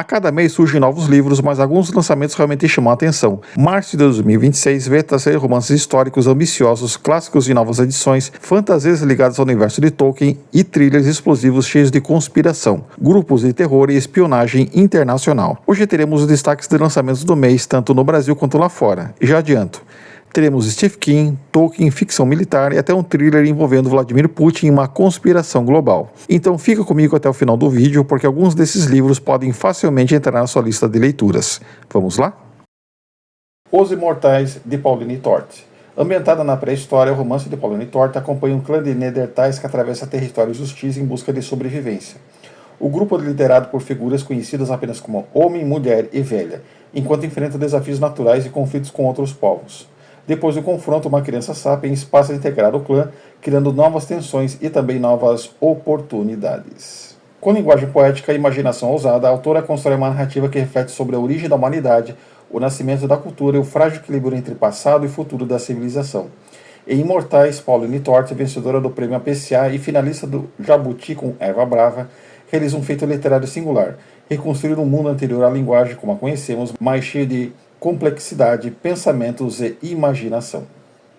A cada mês surgem novos livros, mas alguns lançamentos realmente chamam a atenção. Março de 2026 vê trazer romances históricos ambiciosos, clássicos de novas edições, fantasias ligadas ao universo de Tolkien e thrillers explosivos cheios de conspiração, grupos de terror e espionagem internacional. Hoje teremos os destaques de lançamentos do mês, tanto no Brasil quanto lá fora. E já adianto, teremos Stephen King, Tolkien, ficção militar e até um thriller envolvendo Vladimir Putin em uma conspiração global. Então fica comigo até o final do vídeo, porque alguns desses livros podem facilmente entrar na sua lista de leituras. Vamos lá? Os Imortais, de Pauline Torte. Ambientada na pré-história, o romance de Pauline Torte acompanha um clã de Neandertais que atravessa territórios hostis em busca de sobrevivência. O grupo é liderado por figuras conhecidas apenas como Homem, Mulher e Velha, enquanto enfrenta desafios naturais e conflitos com outros povos. Depois do confronto, uma criança sapiens passa a integrar o clã, criando novas tensões e também novas oportunidades. Com linguagem poética e imaginação ousada, a autora constrói uma narrativa que reflete sobre a origem da humanidade, o nascimento da cultura e o frágil equilíbrio entre passado e futuro da civilização. Em Imortais, Pauline Torte, vencedora do prêmio APCA e finalista do Jabuti com Eva Brava, realiza um feito literário singular, reconstruir um mundo anterior à linguagem como a conhecemos, mais cheio de complexidade, pensamentos e imaginação.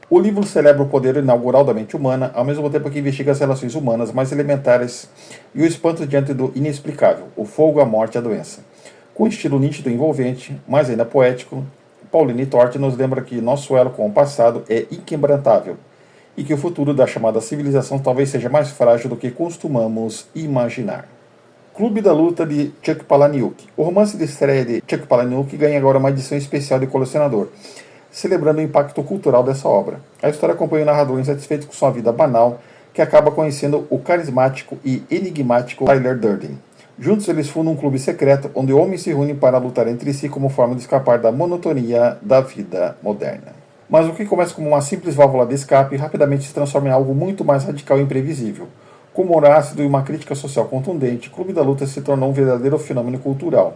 O livro celebra o poder inaugural da mente humana, ao mesmo tempo que investiga as relações humanas mais elementares e o espanto diante do inexplicável, o fogo, a morte e a doença. Com um estilo nítido e envolvente, mas ainda poético, Pauline Torte nos lembra que nosso elo com o passado é inquebrantável e que o futuro da chamada civilização talvez seja mais frágil do que costumamos imaginar. Clube da Luta, de Chuck Palahniuk. O romance de estreia de Chuck Palahniuk ganha agora uma edição especial de colecionador, celebrando o impacto cultural dessa obra. A história acompanha o narrador insatisfeito com sua vida banal, que acaba conhecendo o carismático e enigmático Tyler Durden. Juntos eles fundam um clube secreto, onde homens se reúnem para lutar entre si como forma de escapar da monotonia da vida moderna. Mas o que começa como uma simples válvula de escape rapidamente se transforma em algo muito mais radical e imprevisível. Com humor ácido e uma crítica social contundente, Clube da Luta se tornou um verdadeiro fenômeno cultural.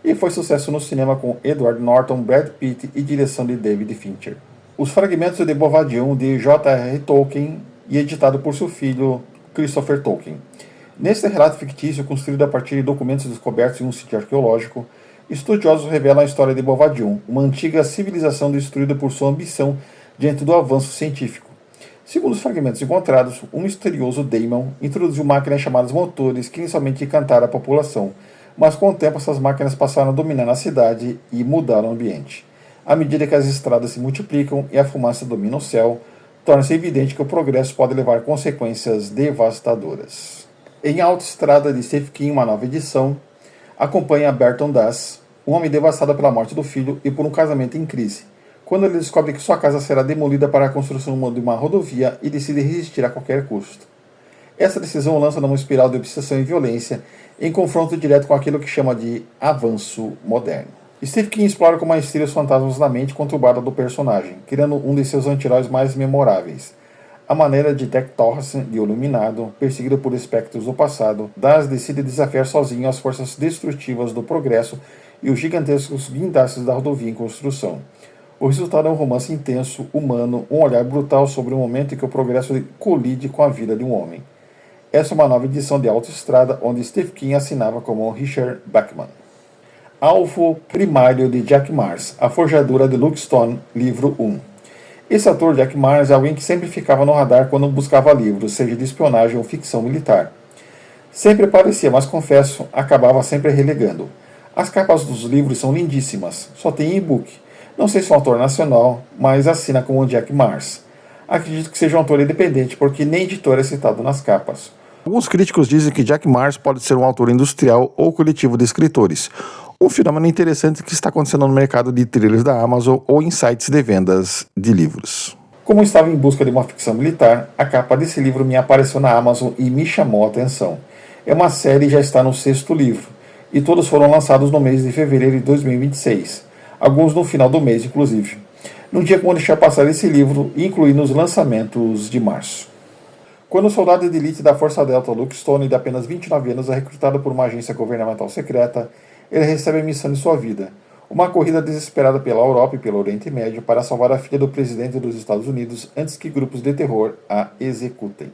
E foi sucesso no cinema com Edward Norton, Brad Pitt e direção de David Fincher. Os Fragmentos de Bovadion, de J.R. Tolkien, e editado por seu filho Christopher Tolkien. Neste relato fictício, construído a partir de documentos descobertos em um sítio arqueológico, estudiosos revelam a história de Bovadion, uma antiga civilização destruída por sua ambição diante do avanço científico. Segundo os fragmentos encontrados, um misterioso Daemon introduziu máquinas chamadas motores que inicialmente encantaram a população, mas com o tempo essas máquinas passaram a dominar a cidade e mudaram o ambiente. À medida que as estradas se multiplicam e a fumaça domina o céu, torna-se evidente que o progresso pode levar consequências devastadoras. Em Autoestrada, de Stephen King, uma nova edição, acompanha Berton Das, um homem devastado pela morte do filho e por um casamento em crise, quando ele descobre que sua casa será demolida para a construção de uma rodovia e decide resistir a qualquer custo. Essa decisão o lança numa espiral de obsessão e violência, em confronto direto com aquilo que chama de avanço moderno. Stephen King explora com maestria os fantasmas da mente conturbada do personagem, criando um de seus anti-heróis mais memoráveis. A maneira de Jack Torrance, de Iluminado, perseguido por espectros do passado, Das decide desafiar sozinho as forças destrutivas do progresso e os gigantescos guindastes da rodovia em construção. O resultado é um romance intenso, humano, um olhar brutal sobre o momento em que o progresso colide com a vida de um homem. Essa é uma nova edição de Autoestrada, onde Stephen King assinava como Richard Bachman. Alvo Primário, de Jack Mars, A Forjadura de Luke Stone, livro 1. Esse ator, Jack Mars, é alguém que sempre ficava no radar quando buscava livros, seja de espionagem ou ficção militar. Sempre aparecia, mas confesso, acabava sempre relegando. As capas dos livros são lindíssimas, só tem e-book. Não sei se é um autor nacional, mas assina como Jack Mars. Acredito que seja um autor independente, porque nem editor é citado nas capas. Alguns críticos dizem que Jack Mars pode ser um autor industrial ou coletivo de escritores. Um fenômeno interessante que está acontecendo no mercado de thrillers da Amazon ou em sites de vendas de livros. Como estava em busca de uma ficção militar, a capa desse livro me apareceu na Amazon e me chamou a atenção. É uma série e já está no 6º livro, e todos foram lançados no mês de fevereiro de 2026. Alguns no final do mês, inclusive. Não tinha como deixar passar esse livro e incluir nos lançamentos de março. Quando o soldado de elite da Força Delta, Luke Stone, de apenas 29 anos, é recrutado por uma agência governamental secreta, ele recebe a missão de sua vida. Uma corrida desesperada pela Europa e pelo Oriente Médio para salvar a filha do presidente dos Estados Unidos antes que grupos de terror a executem.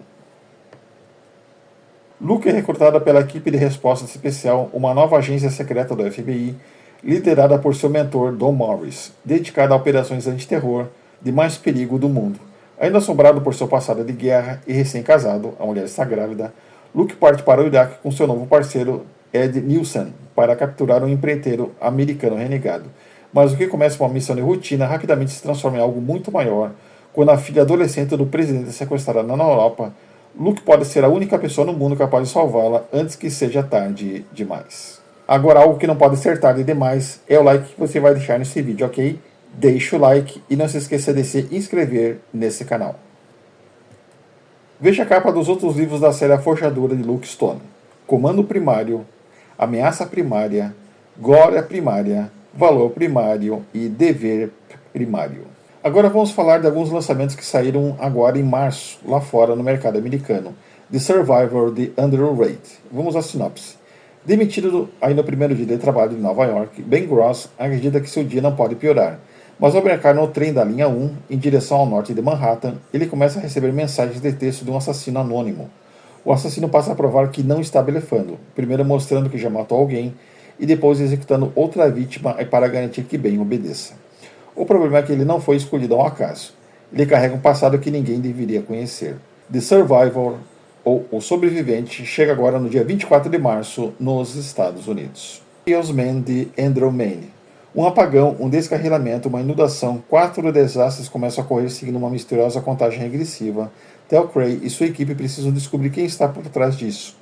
Luke é recrutada pela equipe de resposta especial, uma nova agência secreta do FBI, liderada por seu mentor Don Morris, dedicada a operações antiterror de mais perigo do mundo. Ainda assombrado por seu passado de guerra e recém-casado, a mulher está grávida, Luke parte para o Iraque com seu novo parceiro Ed Nielsen para capturar um empreiteiro americano renegado. Mas o que começa uma missão de rotina rapidamente se transforma em algo muito maior quando a filha adolescente do presidente é sequestrada na Europa. Luke pode ser a única pessoa no mundo capaz de salvá-la antes que seja tarde demais. Agora, algo que não pode ser tarde demais é o like que você vai deixar nesse vídeo, ok? Deixe o like e não se esqueça de se inscrever nesse canal. Veja a capa dos outros livros da série A Forjadora de Luke Stone: Comando Primário, Ameaça Primária, Glória Primária, Valor Primário e Dever Primário. Agora vamos falar de alguns lançamentos que saíram agora em março, lá fora no mercado americano. The Survivor de Andrew Reid. Vamos à sinopse. Demitido aí no primeiro dia de trabalho em Nova York, Ben Gross acredita que seu dia não pode piorar. Mas ao embarcar no trem da linha 1, em direção ao norte de Manhattan, ele começa a receber mensagens de texto de um assassino anônimo. O assassino passa a provar que não está blefando, primeiro mostrando que já matou alguém e depois executando outra vítima para garantir que Ben obedeça. O problema é que ele não foi escolhido ao acaso. Ele carrega um passado que ninguém deveria conhecer. The Survivor, ou O Sobrevivente, chega agora no dia 24 de março nos Estados Unidos. Chaos Man de Andrew Mayne. Um apagão, um descarrilamento, uma inundação, 4 desastres começam a ocorrer seguindo uma misteriosa contagem regressiva. Tel Cray e sua equipe precisam descobrir quem está por trás disso.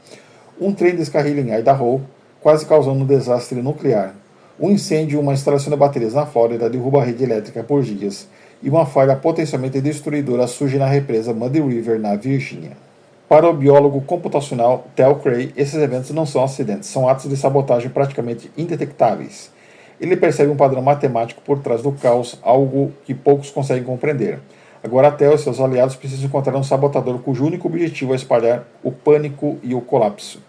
Um trem descarrila em Idaho, quase causando um desastre nuclear. Um incêndio, uma instalação de baterias na Flórida, derruba a rede elétrica por dias. E uma falha potencialmente destruidora surge na represa Muddy River, na Virgínia. Para o biólogo computacional Tel Cray, esses eventos não são acidentes, são atos de sabotagem praticamente indetectáveis. Ele percebe um padrão matemático por trás do caos, algo que poucos conseguem compreender. Agora Tel e seus aliados precisam encontrar um sabotador cujo único objetivo é espalhar o pânico e o colapso.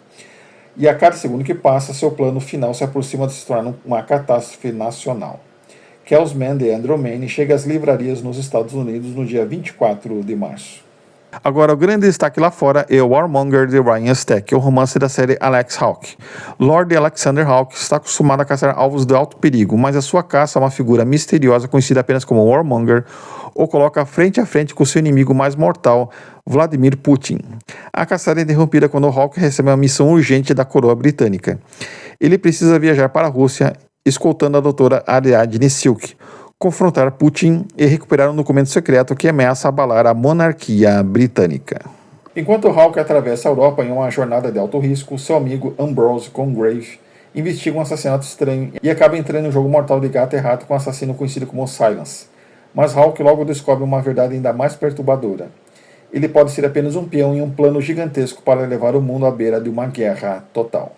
E a cada segundo que passa, seu plano final se aproxima de se tornar uma catástrofe nacional. Chaos Man de Andrew Mayne chega às livrarias nos Estados Unidos no dia 24 de março. Agora, o grande destaque lá fora é o Warmonger de Ryan Stack, o romance da série Alex Hawke. Lord Alexander Hawke está acostumado a caçar alvos de alto perigo, mas a sua caça a uma figura misteriosa conhecida apenas como Warmonger o coloca frente a frente com seu inimigo mais mortal, Vladimir Putin. A caçada é interrompida quando Hawke recebe uma missão urgente da coroa britânica. Ele precisa viajar para a Rússia, escoltando a doutora Ariadne Silk, confrontar Putin e recuperar um documento secreto que ameaça abalar a monarquia britânica. Enquanto Hawke atravessa a Europa em uma jornada de alto risco, seu amigo Ambrose Congreve investiga um assassinato estranho e acaba entrando em um jogo mortal de gato e rato com um assassino conhecido como Silence. Mas Hawke logo descobre uma verdade ainda mais perturbadora. Ele pode ser apenas um peão em um plano gigantesco para levar o mundo à beira de uma guerra total.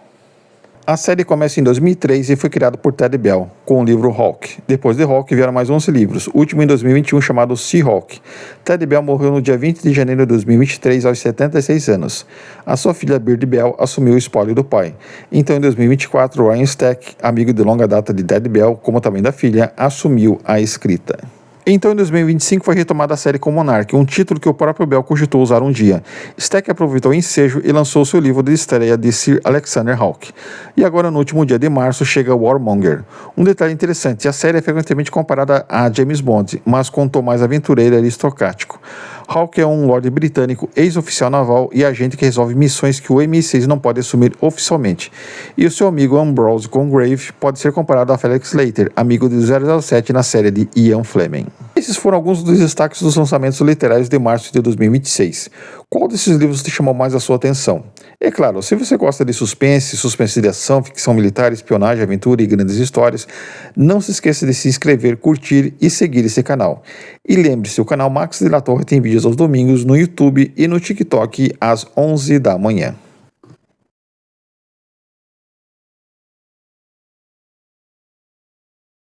A série começa em 2003 e foi criada por Ted Bell, com o livro Hawke. Depois de Hawke vieram mais 11 livros, o último em 2021 chamado She-Hulk. Ted Bell morreu no dia 20 de janeiro de 2023 aos 76 anos. A sua filha Bird Bell assumiu o espólio do pai. Então em 2024, Ryan Stack, amigo de longa data de Ted Bell, como também da filha, assumiu a escrita. Então, em 2025, foi retomada a série com Monarch, um título que o próprio Bell cogitou usar um dia. Stack aproveitou o ensejo e lançou seu livro de estreia de Sir Alexander Hawke. E agora, no último dia de março, chega Warmonger. Um detalhe interessante, a série é frequentemente comparada a James Bond, mas com um tom mais aventureiro e aristocrático. Hawke é um lord britânico, ex-oficial naval e agente que resolve missões que o MI6 não pode assumir oficialmente. E o seu amigo Ambrose Congreve pode ser comparado a Felix Leiter, amigo de 007 na série de Ian Fleming. Esses foram alguns dos destaques dos lançamentos literários de março de 2026. Qual desses livros te chamou mais a sua atenção? É claro, se você gosta de suspense de ação, ficção militar, espionagem, aventura e grandes histórias, não se esqueça de se inscrever, curtir e seguir esse canal. E lembre-se, o canal Max de la Torre tem vídeos aos domingos no YouTube e no TikTok às 11 da manhã.